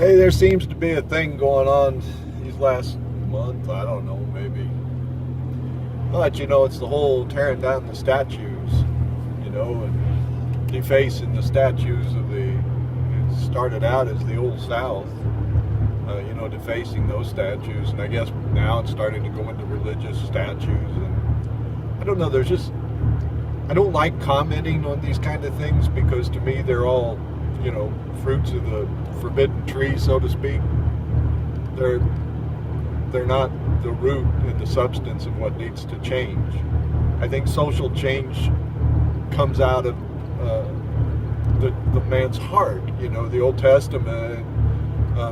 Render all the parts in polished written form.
Hey, there seems to be a thing going on these last month. I don't know, maybe. But it's the whole tearing down the statues, and defacing the statues of the. It started out as the Old South, defacing those statues, and I guess now it's starting to go into religious statues. And I don't know. I don't like commenting on these kind of things because to me they're all, fruits of the forbidden tree, so to speak. They're not the root and the substance of what needs to change. I think social change comes out of the man's heart. The Old Testament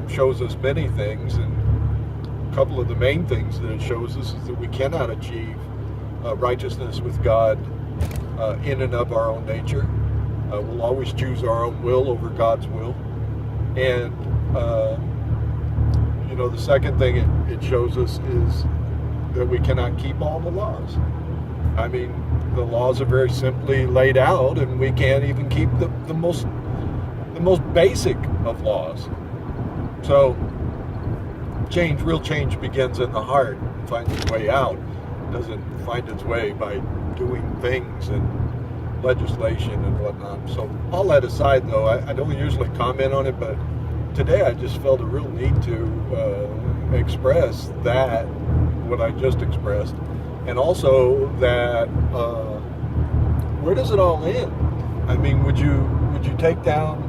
shows us many things, and a couple of the main things that it shows us is that we cannot achieve righteousness with God in and of our own nature. We'll always choose our own will over God's will. And, the second thing it shows us is that we cannot keep all the laws. I mean, the laws are very simply laid out, and we can't even keep the most basic of laws. So, real change begins in the heart and finds its way out. It doesn't find its way by doing things and legislation and whatnot. So all that aside, though, I don't usually comment on it, but today I just felt a real need to express what I just expressed, and also that where does it all end? I mean, would you take down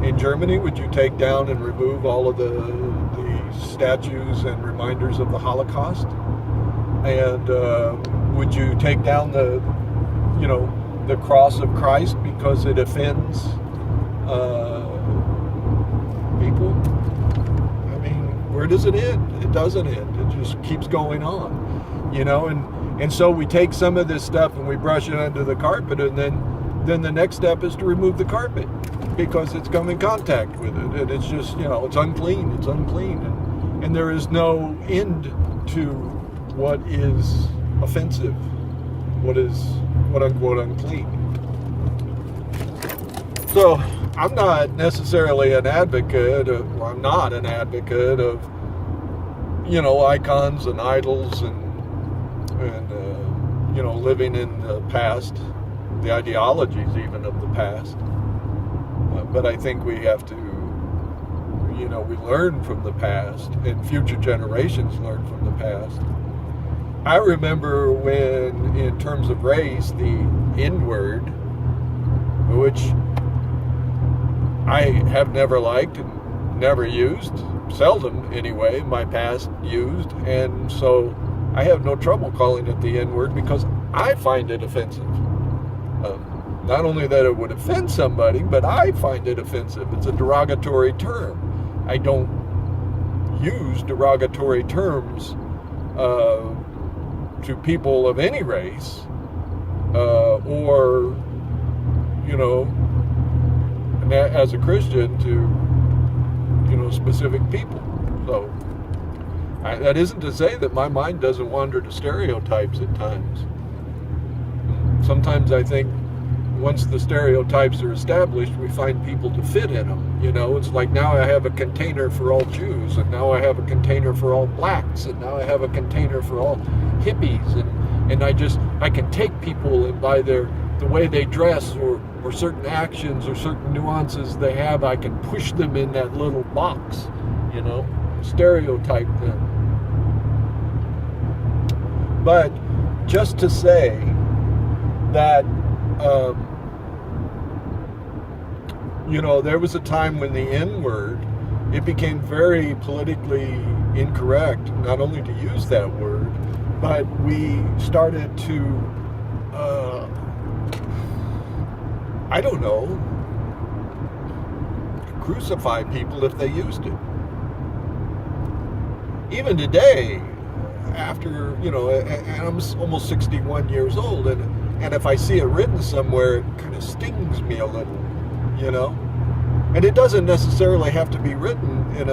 in Germany? Would you take down and remove all of the statues and reminders of the Holocaust? And would you take down the cross of Christ because it offends people? I mean, where does it end? It doesn't end. It just keeps going on, and so we take some of this stuff and we brush it under the carpet, and then the next step is to remove the carpet because it's come in contact with it, and it's just, it's unclean, and there is no end to what is offensive, what is quote-unquote unclean. So I'm not necessarily I'm not an advocate of, icons and idols and living in the past, the ideologies even of the past. But I think we have to, we learn from the past, and future generations learn from the past. I remember when, in terms of race, the N-word, which I have never liked and never used, seldom anyway, in my past used, and so I have no trouble calling it the N-word because I find it offensive. Not only that it would offend somebody, but I find it offensive. It's a derogatory term. I don't use derogatory terms to people of any race, or, as a Christian to, specific people. So that isn't to say that my mind doesn't wander to stereotypes at times. Sometimes I think once the stereotypes are established, we find people to fit in them. It's like now I have a container for all Jews, and now I have a container for all blacks, and now I have a container for all hippies, and I can take people, and by the way they dress or certain actions or certain nuances they have, I can push them in that little box, stereotype them. But just to say that there was a time when the N-word, it became very politically incorrect, not only to use that word, but we started to, crucify people if they used it. Even today, after, and I'm almost 61 years old, and if I see it written somewhere, it kind of stings me a little, And it doesn't necessarily have to be written in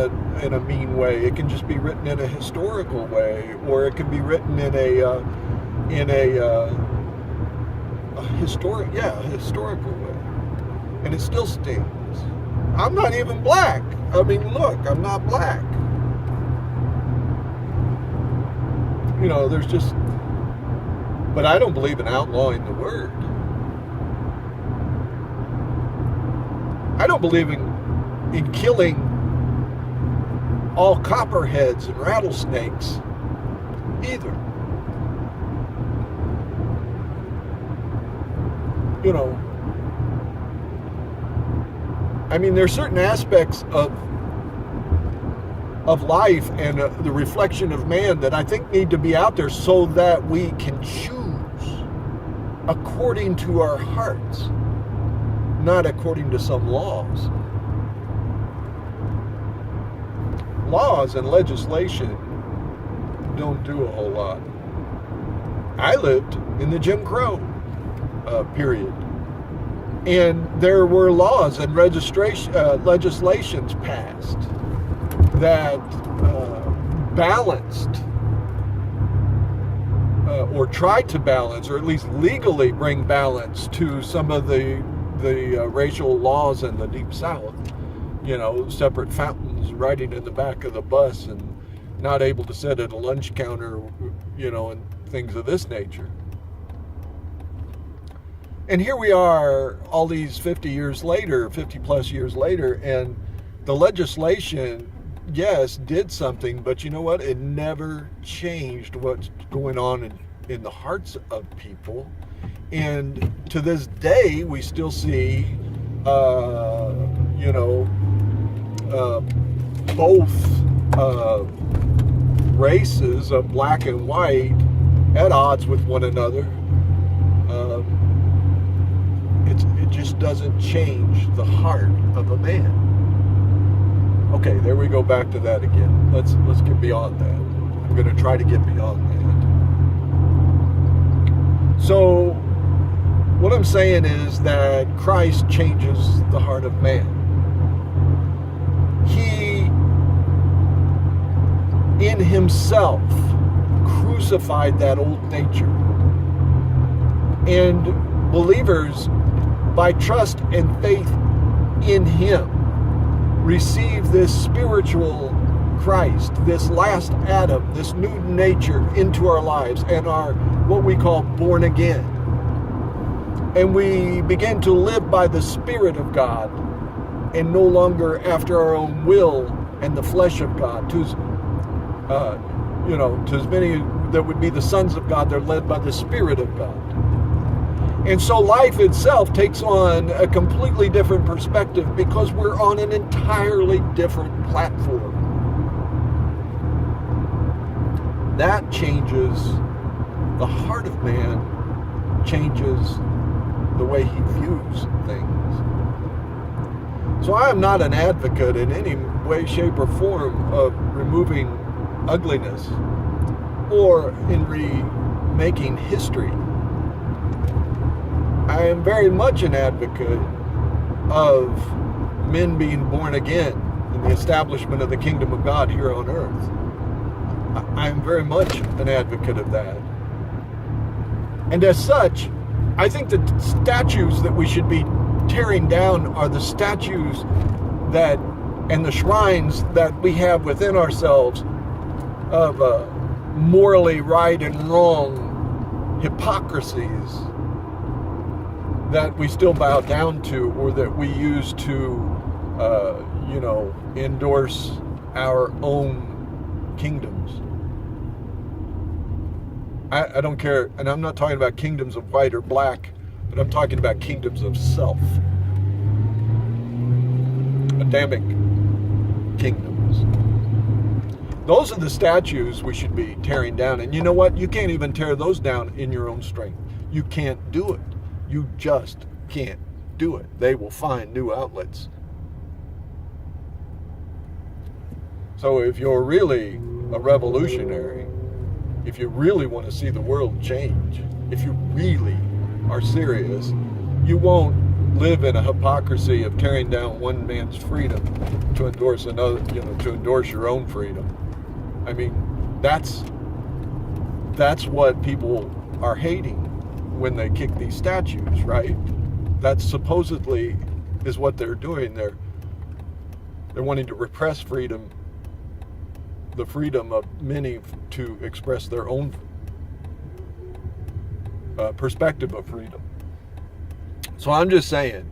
a mean way. It can just be written in a historical way, or it can be written in a historical way, and it still stings. I'm not even black. I mean, look, I'm not black. You know, there's just... But I don't believe in outlawing the word. I don't believe in killing all copperheads and rattlesnakes either. You know, I mean, there's certain aspects of life and the reflection of man that I think need to be out there so that we can choose according to our hearts, not according to some laws. Laws and legislation don't do a whole lot. I lived in the Jim Crow period, and there were laws and legislations passed that balanced or tried to balance, or at least legally bring balance to some of the racial laws in the Deep South. You know, separate fountains, riding in the back of the bus, and not able to sit at a lunch counter, you know, and things of this nature. And here we are all these 50 plus years later, and the legislation, yes, did something, but you know what? It never changed what's going on in the hearts of people. And to this day, we still see, both races of black and white at odds with one another. It just doesn't change the heart of a man. Okay, there we go back to that again. Let's get beyond that. I'm going to try to get beyond that. So, what I'm saying is that Christ changes the heart of man. He, in himself, crucified that old nature. And believers, by trust and faith in him, receive this spiritual Christ, this last Adam, this new nature into our lives, and are what we call born again. And we begin to live by the Spirit of God and no longer after our own will and the flesh of God. To as many that would be the sons of God, they're led by the Spirit of God. And so life itself takes on a completely different perspective because we're on an entirely different platform. That changes the heart of man, changes the way he views things. So I am not an advocate in any way, shape, or form of removing ugliness or in remaking history. I am very much an advocate of men being born again in the establishment of the kingdom of God here on earth. I am very much an advocate of that. And as such, I think the statues that we should be tearing down are the statues that, and the shrines that we have within ourselves of morally right and wrong hypocrisies that we still bow down to, or that we use to, endorse our own kingdoms. I don't care, and I'm not talking about kingdoms of white or black, but I'm talking about kingdoms of self. Adamic kingdoms. Those are the statues we should be tearing down. And you know what? You can't even tear those down in your own strength. You can't do it. You just can't do it. They will find new outlets. So if you're really a revolutionary, if you really want to see the world change, if you really are serious, you won't live in a hypocrisy of tearing down one man's freedom to endorse another, to endorse your own freedom. I mean, that's what people are hating when they kick these statues, right? That supposedly is what they're doing. They're wanting to repress freedom, the freedom of many to express their own perspective of freedom. So I'm just saying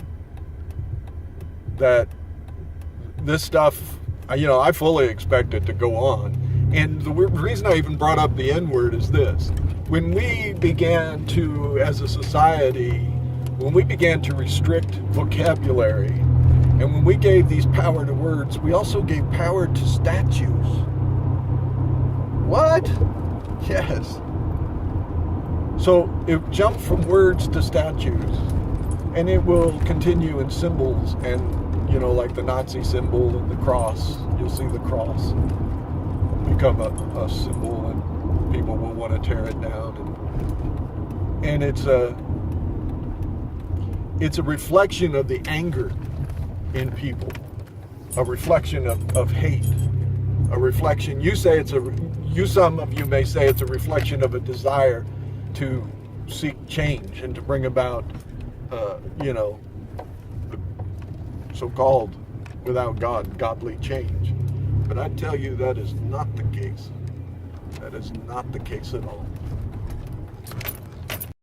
that this stuff, I fully expect it to go on. And the reason I even brought up the N-word is this. When we began to, as a society, when we began to restrict vocabulary, and when we gave these power to words, we also gave power to statues. What? Yes. So it jumped from words to statues, and it will continue in symbols, and like the Nazi symbol and the cross. You'll see the cross become a symbol, and people will want to tear it down. And it's a reflection of the anger in people, a reflection of hate, a reflection. Some of you may say it's a reflection of a desire to seek change and to bring about, the so-called, without God, godly change. But I tell you, that is not the case. That is not the case at all.